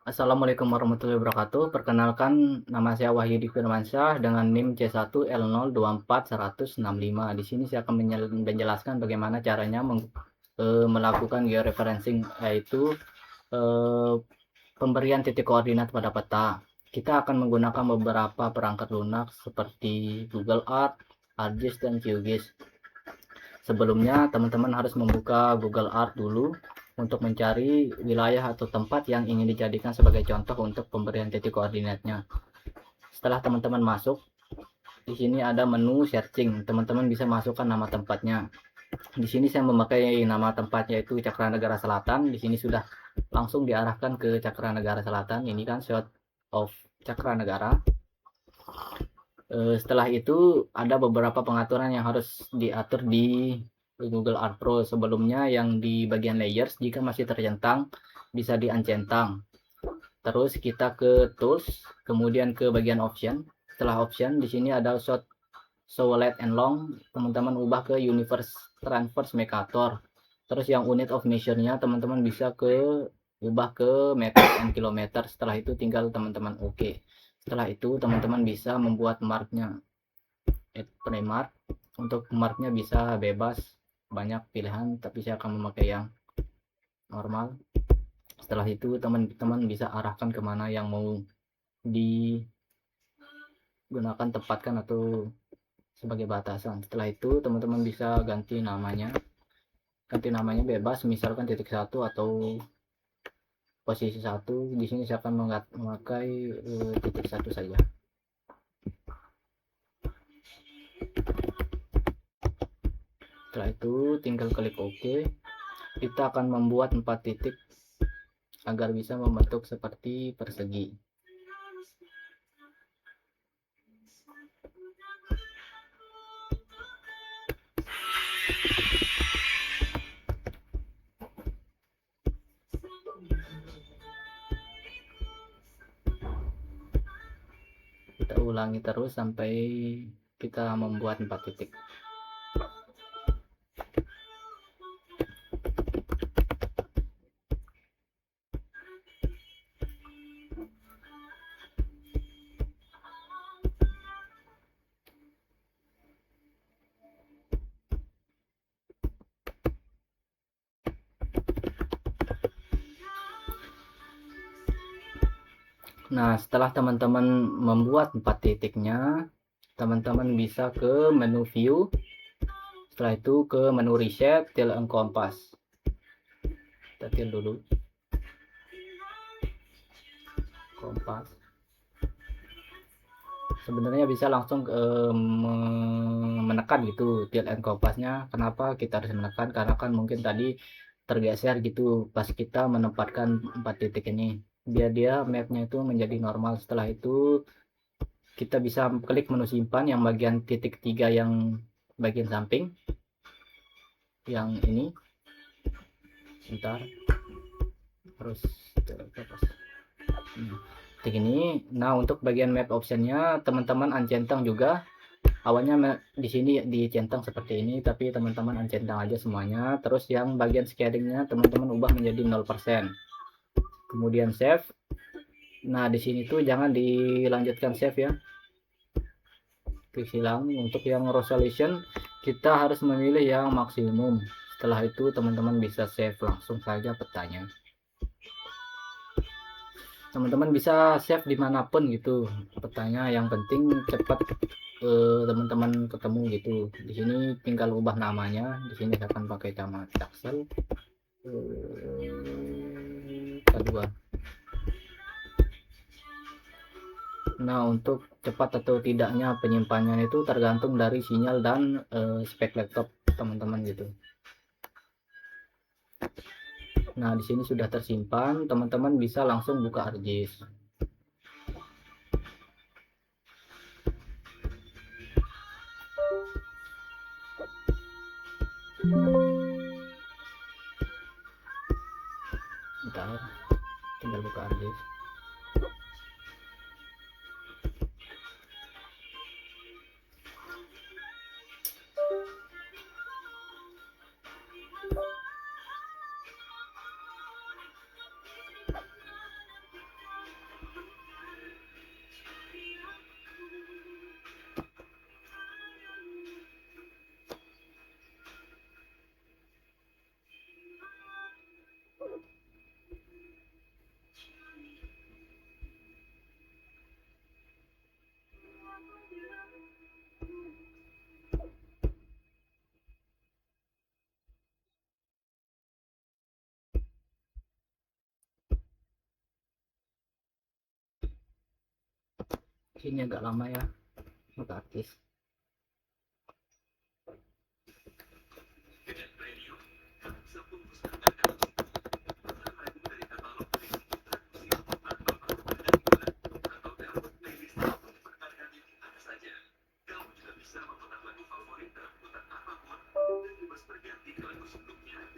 Assalamualaikum warahmatullahi wabarakatuh. Perkenalkan, nama saya Wahyudi Firmansyah dengan NIM C1L024165. Di sini saya akan menjelaskan bagaimana caranya melakukan georeferencing, yaitu pemberian titik koordinat pada peta. Kita akan menggunakan beberapa perangkat lunak seperti Google Earth, ArcGIS, dan QGIS. Sebelumnya, teman-teman harus membuka Google Earth dulu untuk mencari wilayah atau tempat yang ingin dijadikan sebagai contoh untuk pemberian titik koordinatnya. Setelah teman-teman masuk, di sini ada menu searching. Teman-teman bisa masukkan nama tempatnya. Di sini saya memakai nama tempatnya itu Cakranegara Selatan. Di sini sudah langsung diarahkan ke Cakranegara Selatan. Ini kan shot of Cakranegara. Setelah itu ada beberapa pengaturan yang harus diatur di Google Art Pro. Sebelumnya yang di bagian layers jika masih tercentang bisa di-uncentang. Terus kita ke tools, kemudian ke bagian option. Setelah option di sini ada show light and long, teman-teman ubah ke universe transverse Mercator. Terus yang unit of measure-nya teman-teman bisa ubah ke meter and kilometer. Setelah itu tinggal teman-teman oke. Setelah itu teman-teman bisa membuat marknya. Mark untuk marknya bisa bebas, banyak pilihan, tapi saya akan memakai yang normal. Setelah itu teman-teman bisa arahkan kemana yang mau digunakan, tempatkan atau sebagai batasan. Setelah itu teman-teman bisa ganti namanya bebas, misalkan titik satu atau posisi satu. Di sini saya akan memakai titik satu saja. Setelah itu tinggal klik OK. Kita akan membuat 4 titik agar bisa membentuk seperti persegi. Kita ulangi terus sampai kita membuat 4 titik. Nah, setelah teman-teman membuat 4 titiknya, teman-teman bisa ke menu view. Setelah itu ke menu reset, till and compass. Kita till dulu. Kompas. Sebenarnya bisa langsung menekan gitu till and compassnya. Kenapa kita harus menekan? Karena kan mungkin tadi tergeser gitu pas kita menempatkan 4 titik ini, biar dia mapnya itu menjadi normal. Setelah itu kita bisa klik menu simpan yang bagian titik 3 yang bagian samping yang ini. Bentar, terus titik ini. Nah, untuk bagian map optionnya teman-teman uncentang juga. Awalnya di sini dicentang seperti ini, tapi teman-teman uncentang aja semuanya. Terus yang bagian scalingnya teman-teman ubah menjadi 0%. Kemudian save. Nah, di sini tuh jangan dilanjutkan save ya, klik hilang. Untuk yang resolution kita harus memilih yang maksimum. Setelah itu teman-teman bisa save langsung saja petanya. Teman-teman bisa save dimanapun gitu petanya, yang penting cepat teman-teman ketemu gitu. Di sini tinggal ubah namanya. Di sini saya akan pakai nama Jaksel kedua. Nah, untuk cepat atau tidaknya penyimpanannya itu tergantung dari sinyal dan spek laptop teman-teman gitu. Nah, di sini sudah tersimpan, teman-teman bisa langsung buka ArcGIS. Bentar, tinggal buka ArcGIS. ini agak lama ya, agak artis.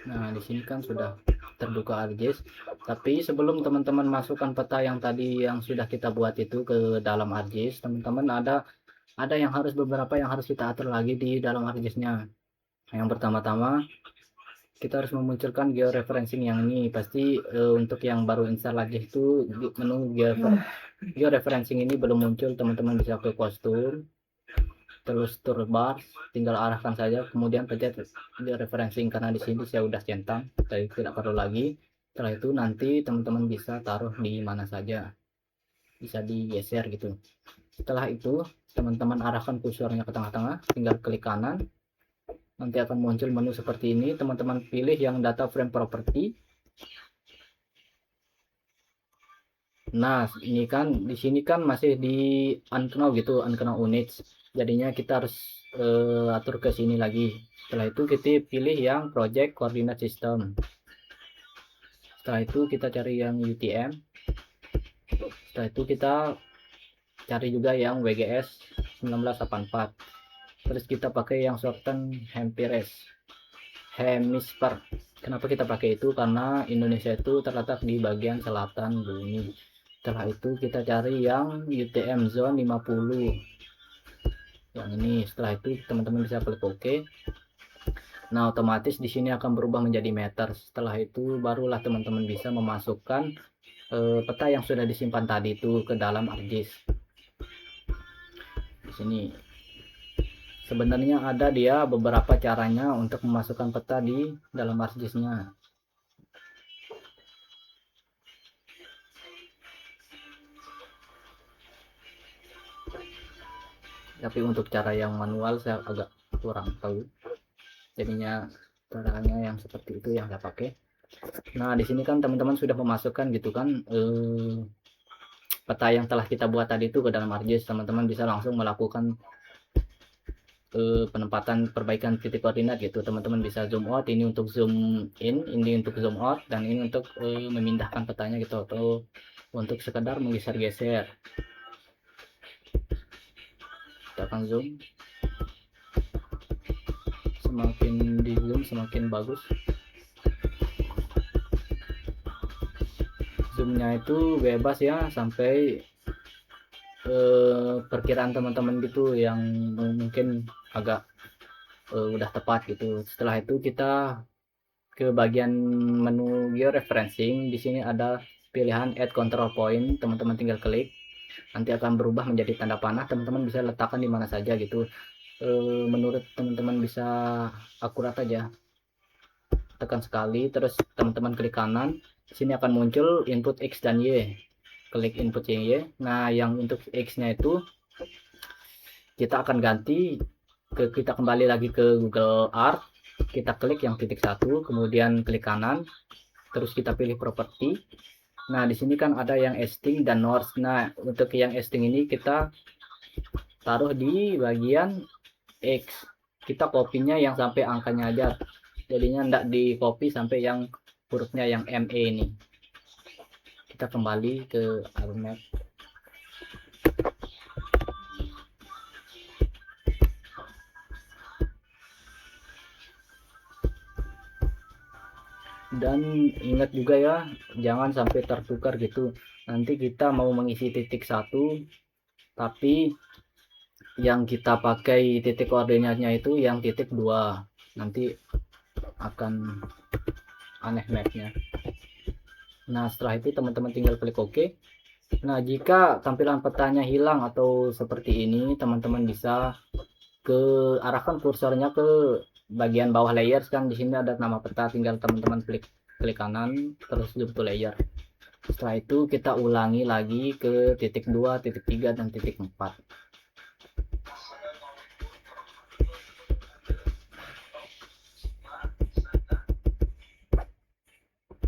Nah, di sini kan sudah terbuka ArcGIS. Tapi sebelum teman-teman masukkan peta yang tadi yang sudah kita buat itu ke dalam ArcGIS, teman-teman ada yang harus beberapa yang harus kita atur lagi di dalam ArcGIS-nya. Yang pertama-tama kita harus memunculkan georeferencing yang ini. Pasti untuk yang baru install ArcGIS itu menu georeferencing ini belum muncul, teman-teman bisa ke kostum terus toolbar, tinggal arahkan saja, kemudian pencet georeferencing. Karena di sini saya udah centang, jadi tidak perlu lagi. Setelah itu nanti teman-teman bisa taruh di mana saja, bisa digeser gitu. Setelah itu teman-teman arahkan kursornya ke tengah-tengah, tinggal klik kanan, nanti akan muncul menu seperti ini. Teman-teman pilih yang data frame property. Nah, ini kan di sini kan masih di unknown gitu, unknown units. Jadinya kita harus atur ke sini lagi. Setelah itu kita pilih yang project coordinate system. Setelah itu kita cari yang UTM. Setelah itu kita cari juga yang WGS 1984. Terus kita pakai yang shorten hemisphere. Kenapa kita pakai itu? Karena Indonesia itu terletak di bagian selatan bumi. Setelah itu kita cari yang UTM zone 50 yang ini. Setelah itu teman-teman bisa klik OK. Nah, otomatis di sini akan berubah menjadi meter. Setelah itu barulah teman-teman bisa memasukkan peta yang sudah disimpan tadi itu ke dalam ArcGIS. Di sini sebenarnya ada dia beberapa caranya untuk memasukkan peta di dalam ArcGIS-nya. Tapi untuk cara yang manual saya agak kurang tahu, jadinya caranya yang seperti itu yang saya pakai. Nah, di sini kan teman-teman sudah memasukkan gitu kan peta yang telah kita buat tadi itu ke dalam ArcGIS. Teman-teman bisa langsung melakukan penempatan perbaikan titik koordinat gitu. Teman-teman bisa zoom out, ini untuk zoom in, ini untuk zoom out, dan ini untuk memindahkan petanya gitu, atau untuk sekedar menggeser-geser. Kita akan zoom, semakin di zoom semakin bagus zoomnya, itu bebas ya, sampai perkiraan teman-teman gitu yang mungkin agak udah tepat gitu. Setelah itu kita ke bagian menu georeferencing. Di sini ada pilihan add control point, teman-teman tinggal klik, nanti akan berubah menjadi tanda panah. Teman-teman bisa letakkan di mana saja gitu, menurut teman-teman bisa akurat aja. Tekan sekali, terus teman-teman klik kanan, sini akan muncul input X dan Y. Klik input Y. Nah, yang untuk X nya itu kita akan ganti kita kembali lagi ke Google Art, kita klik yang titik satu, kemudian klik kanan, terus kita pilih properti. Nah, di sini kan ada yang esting dan north. Nah, untuk yang esting ini kita taruh di bagian X. Kita kopinya yang sampai angkanya aja, jadinya enggak di copy sampai yang hurufnya yang ME ini. Kita kembali ke ArcMap. Dan ingat juga ya, jangan sampai tertukar gitu. Nanti kita mau mengisi titik satu, tapi yang kita pakai titik koordinatnya itu yang titik 2, nanti akan aneh mapnya. Nah, setelah itu teman-teman tinggal klik OK. Nah, jika tampilan petanya hilang atau seperti ini, teman-teman bisa arahkan kursornya ke bagian bawah layers. Kan di sini ada nama peta, tinggal teman-teman klik kanan, terus zoom to layer. Setelah itu kita ulangi lagi ke titik 2, titik 3, dan titik 4.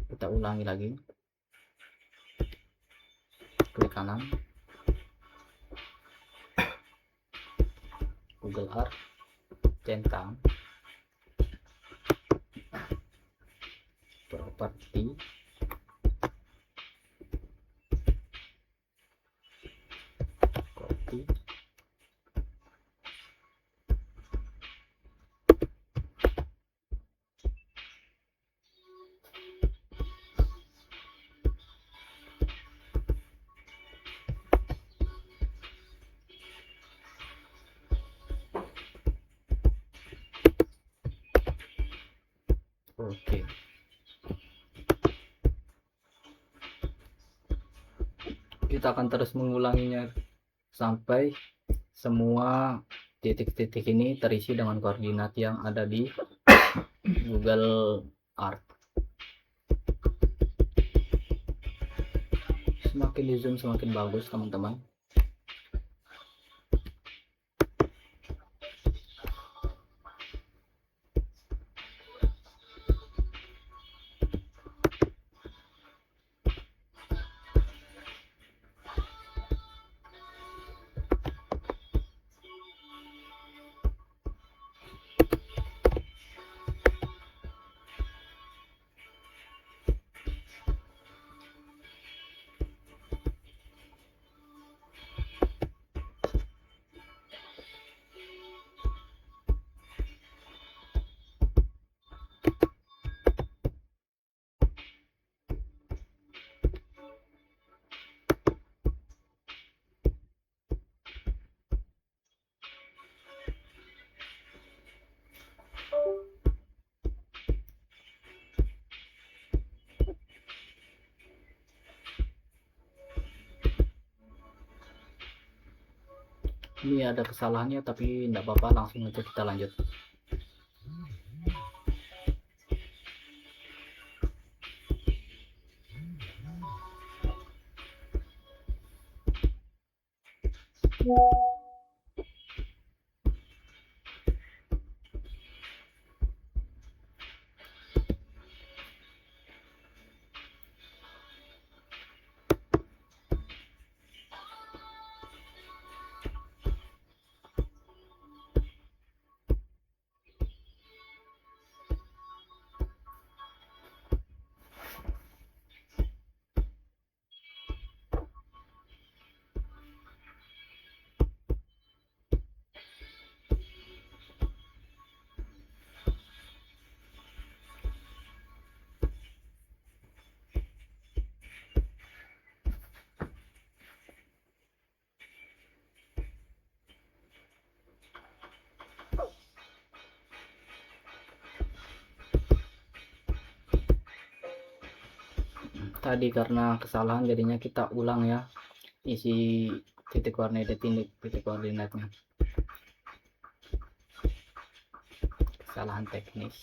Kita ulangi lagi, klik kanan, Google Art, centang, properti, copy, oke. Kita akan terus mengulanginya sampai semua titik-titik ini terisi dengan koordinat yang ada di Google Art. Semakin di zoom semakin bagus teman-teman. Ini ada kesalahannya tapi tidak apa-apa, langsung aja kita lanjut. Tadi karena kesalahan jadinya kita ulang ya, isi titik koordinatnya. Kesalahan teknis.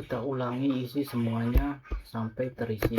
Kita ulangi isi semuanya sampai terisi.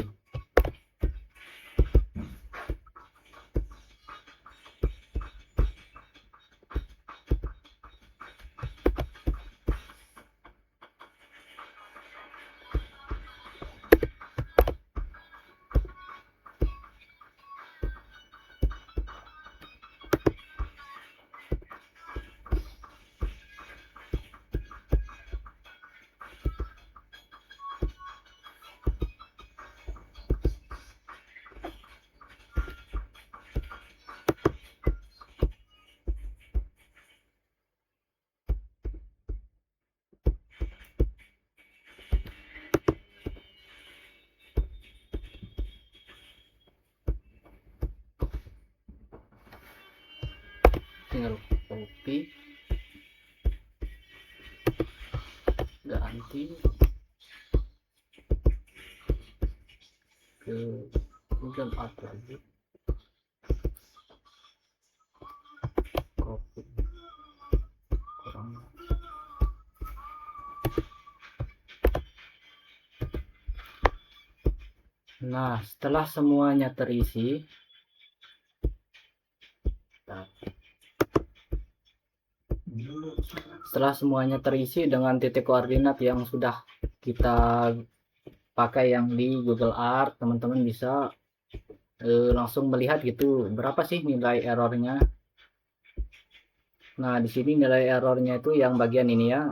Tinggal copy, ganti ke Google Art lagi, copy kurang. Nah, setelah semuanya terisi, dengan titik koordinat yang sudah kita pakai yang di Google Art, teman-teman bisa langsung melihat gitu berapa sih nilai errornya. Nah, di sini nilai errornya itu yang bagian ini ya,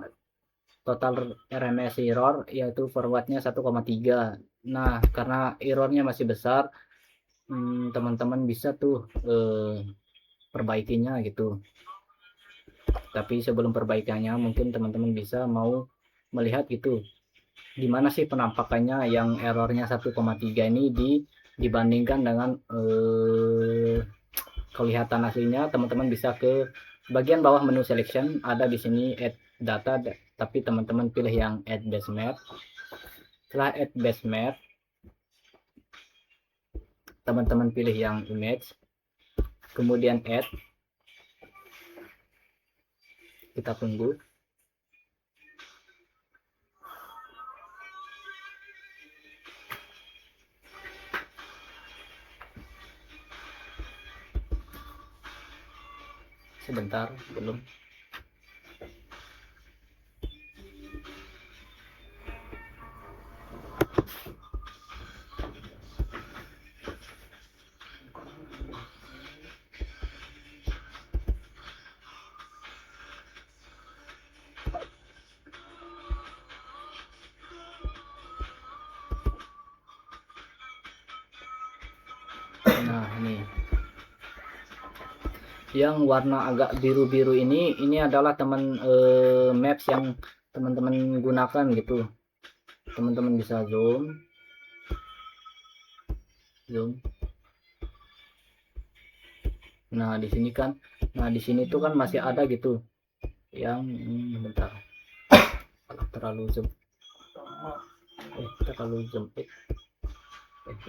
total RMS error yaitu forwardnya 1,3. Nah, karena errornya masih besar, teman-teman bisa tuh perbaikinya gitu. Tapi sebelum perbaikannya mungkin teman-teman bisa mau melihat gitu gimana sih penampakannya yang errornya 1,3 ini dibandingkan dengan kelihatan aslinya. Teman-teman bisa ke bagian bawah menu selection, ada di sini add data, tapi teman-teman pilih yang add base map. Setelah add base map, teman-teman pilih yang image, kemudian add, kita tunggu. Sebentar, belum. Nah, ini yang warna agak biru-biru ini adalah maps yang teman-teman gunakan gitu. Teman-teman bisa zoom. Nah, di sini kan, di sini tuh kan masih ada gitu yang bentar, terlalu zoom,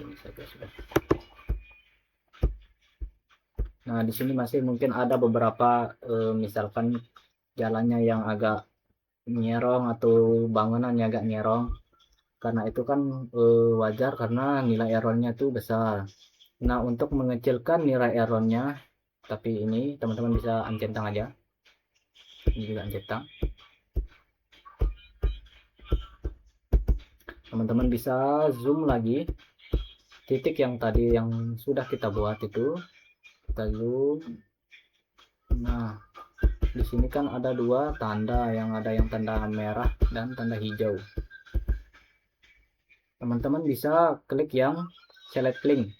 ini saja sudah. Nah, di sini masih mungkin ada beberapa misalkan jalannya yang agak nyerong atau bangunannya agak nyerong. Karena itu kan wajar karena nilai errornya itu besar. Nah, untuk mengecilkan nilai errornya, tapi ini teman-teman bisa uncentang aja. Ini juga uncentang. Teman-teman bisa zoom lagi titik yang tadi yang sudah kita buat itu, kita zoom. Nah, di sini kan ada dua tanda, yang ada yang tanda merah dan tanda hijau. Teman-teman bisa klik yang select link.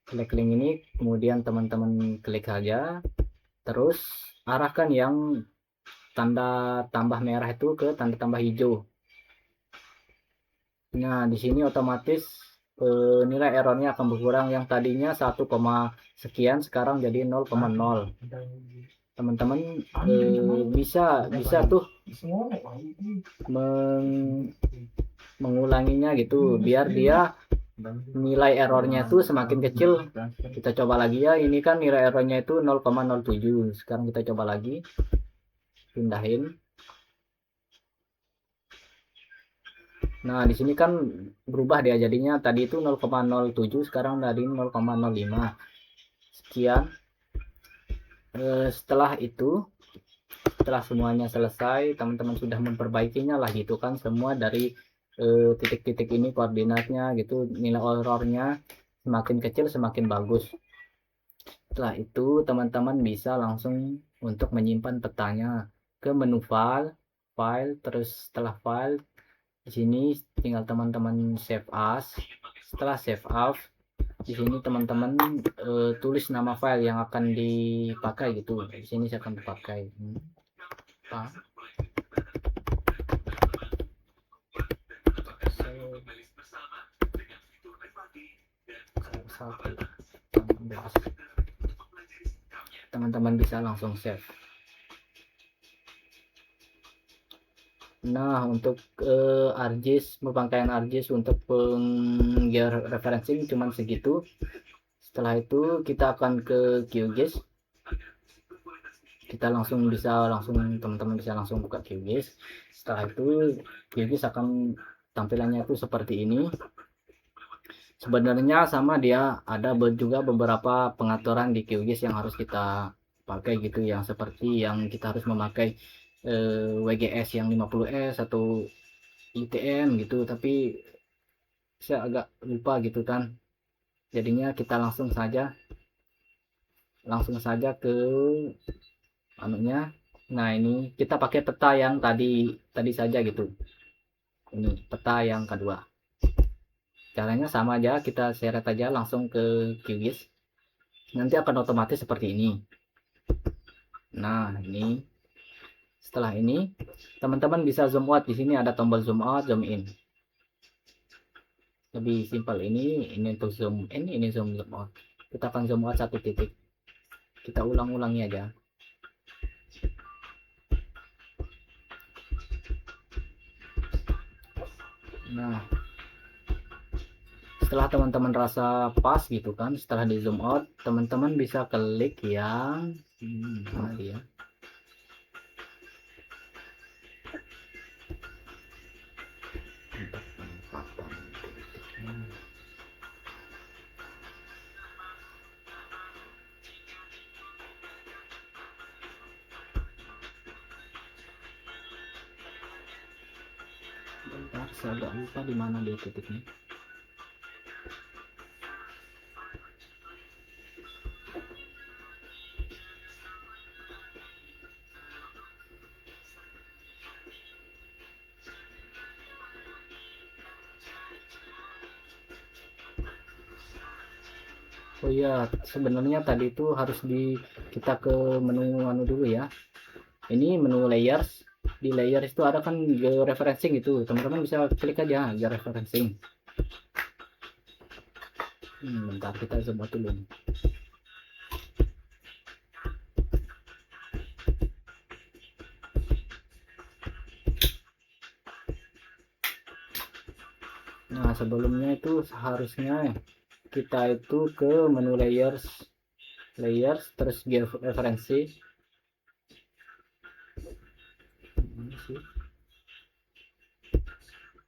Select link ini, kemudian teman-teman klik saja, terus arahkan yang tanda tambah merah itu ke tanda tambah hijau. Nah, di sini otomatis nilai errornya akan berkurang, yang tadinya 1, sekian sekarang jadi 0,0. Teman-teman bisa tuh mengulanginya gitu biar dia nilai errornya itu semakin kecil. Kita coba lagi ya, ini kan nilai errornya itu 0,07. Sekarang kita coba lagi, pindahin. Nah, di sini kan berubah dia jadinya, tadi itu 0,07, sekarang dari 0,05 sekian. Setelah itu, setelah semuanya selesai, teman-teman sudah memperbaikinya lah gitu kan, semua dari titik-titik ini koordinatnya gitu, nilai errornya semakin kecil semakin bagus. Setelah itu teman-teman bisa langsung untuk menyimpan petanya ke menu file, terus setelah file di sini tinggal teman-teman save as. Setelah save as, di sini teman-teman tulis nama file yang akan dipakai gitu. Di sini saya akan dipakai apa? Teman-teman bisa langsung save. Nah, untuk ArcGIS, pemakaian ArcGIS untuk referencing cuman segitu. Setelah itu kita akan ke QGIS. Kita langsung teman-teman bisa langsung buka QGIS. Setelah itu QGIS akan tampilannya itu seperti ini. Sebenarnya sama, dia ada juga beberapa pengaturan di QGIS yang harus kita pakai gitu, yang seperti yang kita harus memakai WGS yang 50S atau ITM gitu, tapi saya agak lupa gitu kan, jadinya kita langsung saja ke anunya. Nah, ini kita pakai peta yang tadi tadi saja gitu, ini peta yang kedua. Caranya sama aja, kita seret aja langsung ke QGIS, nanti akan otomatis seperti ini. Nah, ini setelah ini teman-teman bisa zoom out. Di sini ada tombol zoom out, zoom in. Lebih simpel ini untuk zoom in, ini zoom out. Kita akan zoom out satu titik, kita ulang-ulangi aja. Nah, setelah teman-teman rasa pas gitu kan, setelah di zoom out, teman-teman bisa klik yang mana ya, bentar, saya agak lupa di mana dia titiknya. Oh iya, sebenarnya tadi itu harus kita ke menu dulu ya. Ini menu layers. Di layers itu ada kan georeferencing itu. Teman-teman bisa klik aja georeferencing. Bentar, kita coba dulu. Nah, sebelumnya itu seharusnya kita itu ke menu layers, terus georeferensi. Ini sih,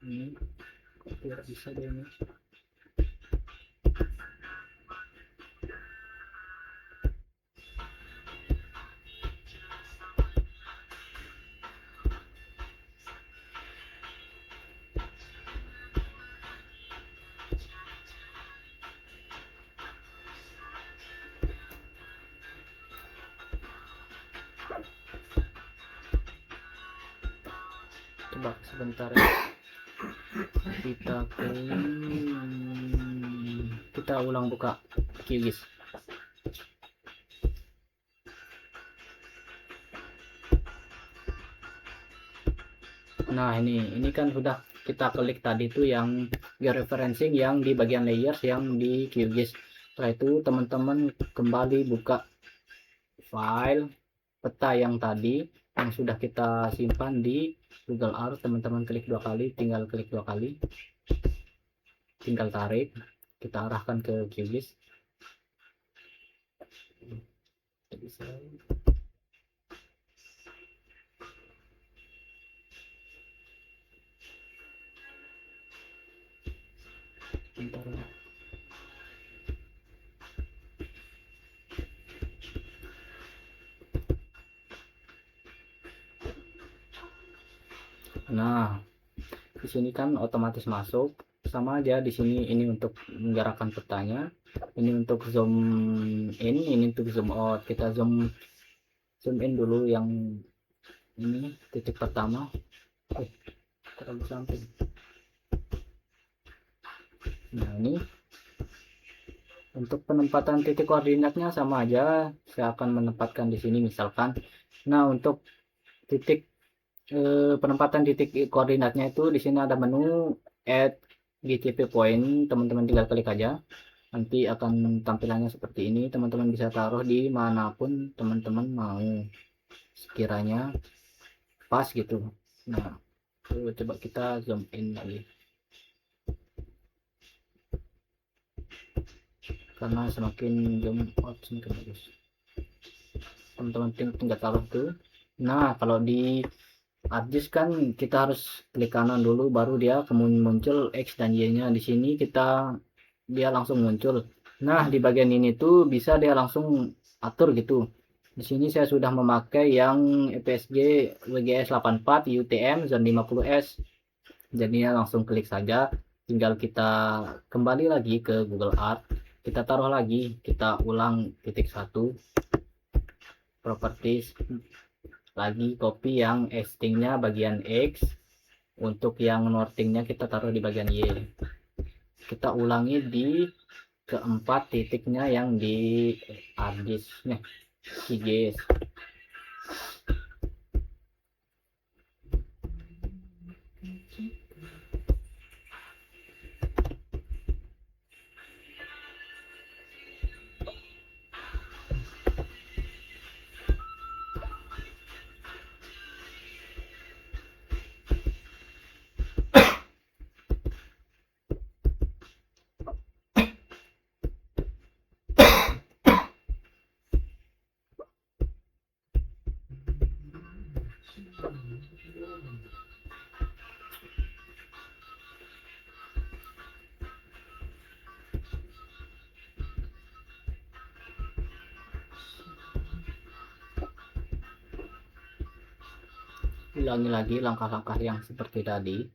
ini kok tidak bisa deh ini. Coba sebentar ya. Kita ulang buka QGIS. Nah, ini kan sudah kita klik tadi tuh yang georeferencing yang di bagian layers yang di QGIS. Setelah itu teman-teman kembali buka file peta yang tadi yang sudah kita simpan di Google Earth. Teman-teman klik dua kali, tinggal klik dua kali, tinggal tarik, kita arahkan ke QGIS. Bisa. Bentar. Nah, di sini kan otomatis masuk. Sama aja di sini, ini untuk menggerakkan petanya, ini untuk zoom in, ini untuk zoom out. Kita zoom in dulu yang ini titik pertama. Terlalu samping. Nah, ini untuk penempatan titik koordinatnya sama aja, saya akan menempatkan di sini misalkan. Nah, untuk titik penempatan titik koordinatnya itu di sini ada menu add GCP point, teman-teman tinggal klik aja, nanti akan tampilannya seperti ini. Teman-teman bisa taruh di manapun teman-teman mau, sekiranya pas gitu. Nah, coba kita zoom in lagi, karena semakin zoom out semakin bagus. Teman-teman tinggal taruh tuh. Nah, kalau di ArcGIS kan kita harus klik kanan dulu, baru dia kemudian muncul X dan Y-nya. Di sini dia langsung muncul. Nah, di bagian ini tuh bisa dia langsung atur gitu. Di sini saya sudah memakai yang EPSG WGS 84 UTM Zone 50S. Jadinya langsung klik saja. Tinggal kita kembali lagi ke Google Art. Kita taruh lagi, kita ulang titik 1 properties, lagi copy yang extingnya bagian X, untuk yang northingnya kita taruh di bagian Y. Kita ulangi di keempat titiknya yang di ArcGIS nih, QGIS. Ulangi lagi langkah-langkah yang seperti tadi.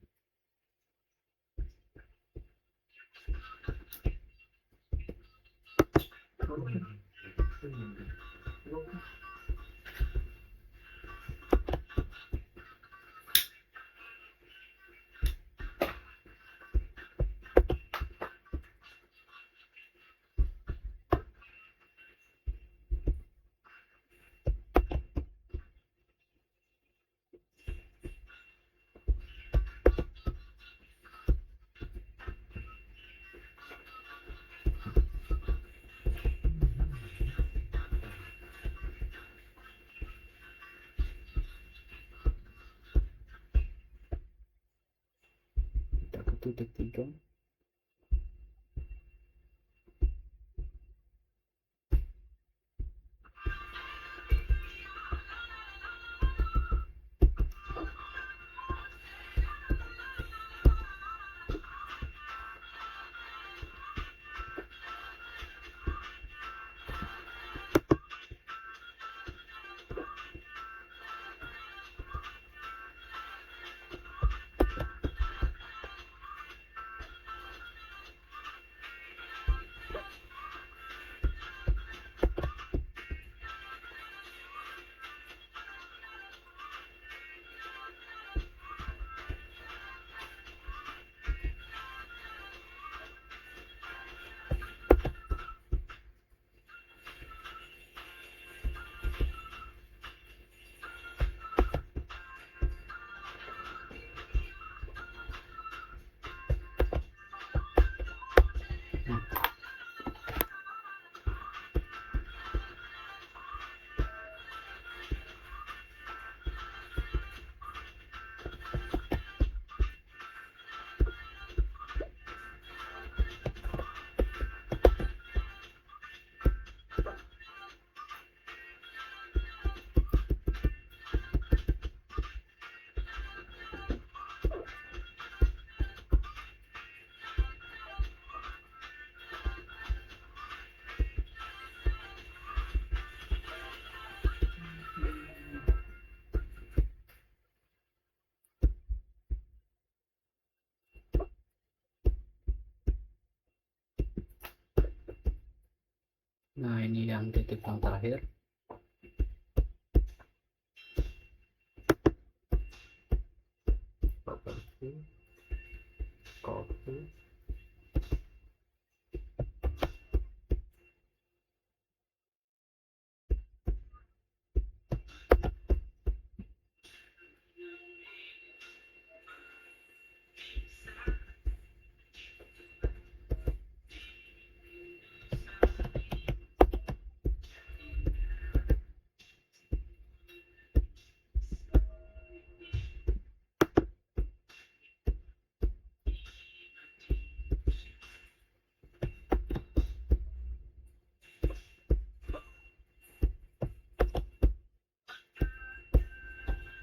Kita ke titik 3. Nah, ini yang titik yang terakhir. Copy.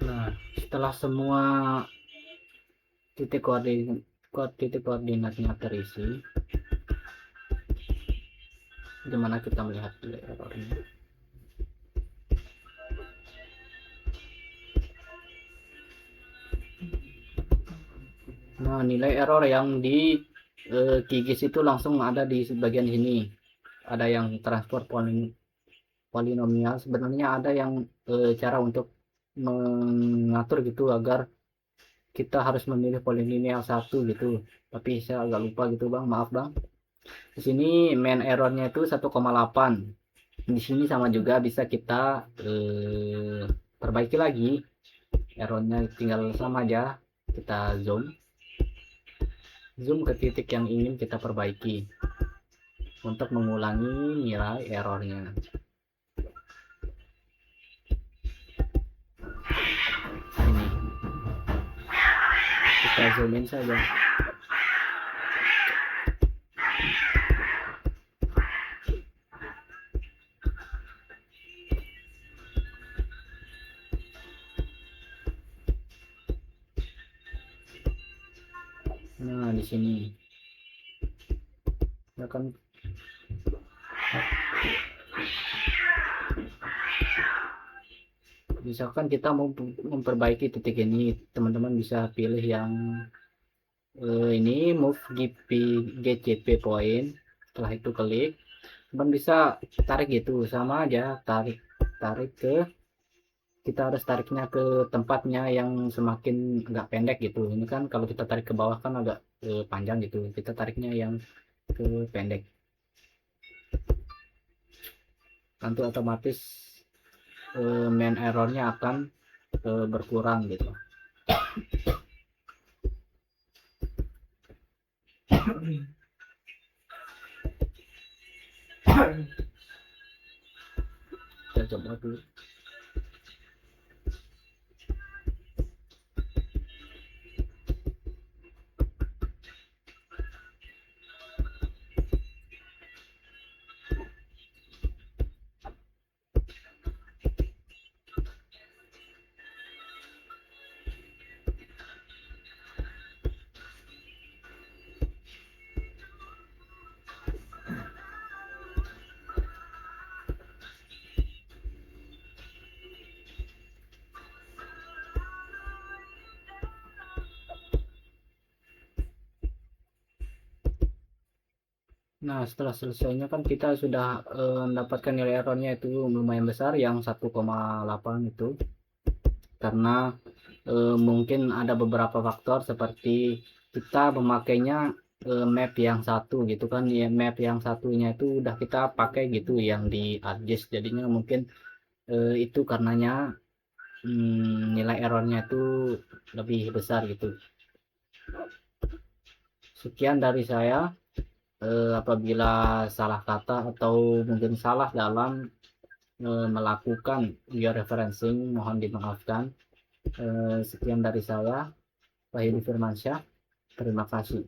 Nah, setelah semua titik koordinatnya terisi, gimana kita melihat nilai errornya? Nah, nilai error yang di QGIS itu langsung ada di bagian sini. Ada yang transport polinomial. Sebenarnya ada yang cara untuk mengatur gitu agar kita harus memilih polinomial satu gitu. Tapi saya agak lupa gitu bang, maaf bang. Di sini main errornya itu 1,8. Di sini sama juga bisa kita perbaiki lagi errornya, tinggal sama aja kita zoom ke titik yang ingin kita perbaiki untuk mengulangi nilai errornya. Ini kita zoom in saja. Nah, di sini ya kan, misalkan kita mau memperbaiki titik ini, teman-teman bisa pilih yang ini move GCP point. Setelah itu klik, teman bisa tarik gitu, sama aja tarik ke, kita harus tariknya ke tempatnya yang semakin agak pendek gitu. Ini kan kalau kita tarik ke bawah kan agak panjang gitu, kita tariknya yang ke pendek, nanti otomatis main errornya akan berkurang gitu. Kita coba dulu. Nah, setelah selesainya kan kita sudah mendapatkan nilai errornya itu lumayan besar, yang 1,8 itu. Karena mungkin ada beberapa faktor seperti kita memakainya map yang satu gitu kan, ya map yang satunya itu udah kita pakai gitu yang di ArcGIS, jadinya mungkin itu karenanya nilai errornya itu lebih besar gitu. Sekian dari saya. Apabila salah kata atau mungkin salah dalam melakukan georeferencing, mohon dimaafkan. Sekian dari saya, Wahyu Firmansyah. Terima kasih.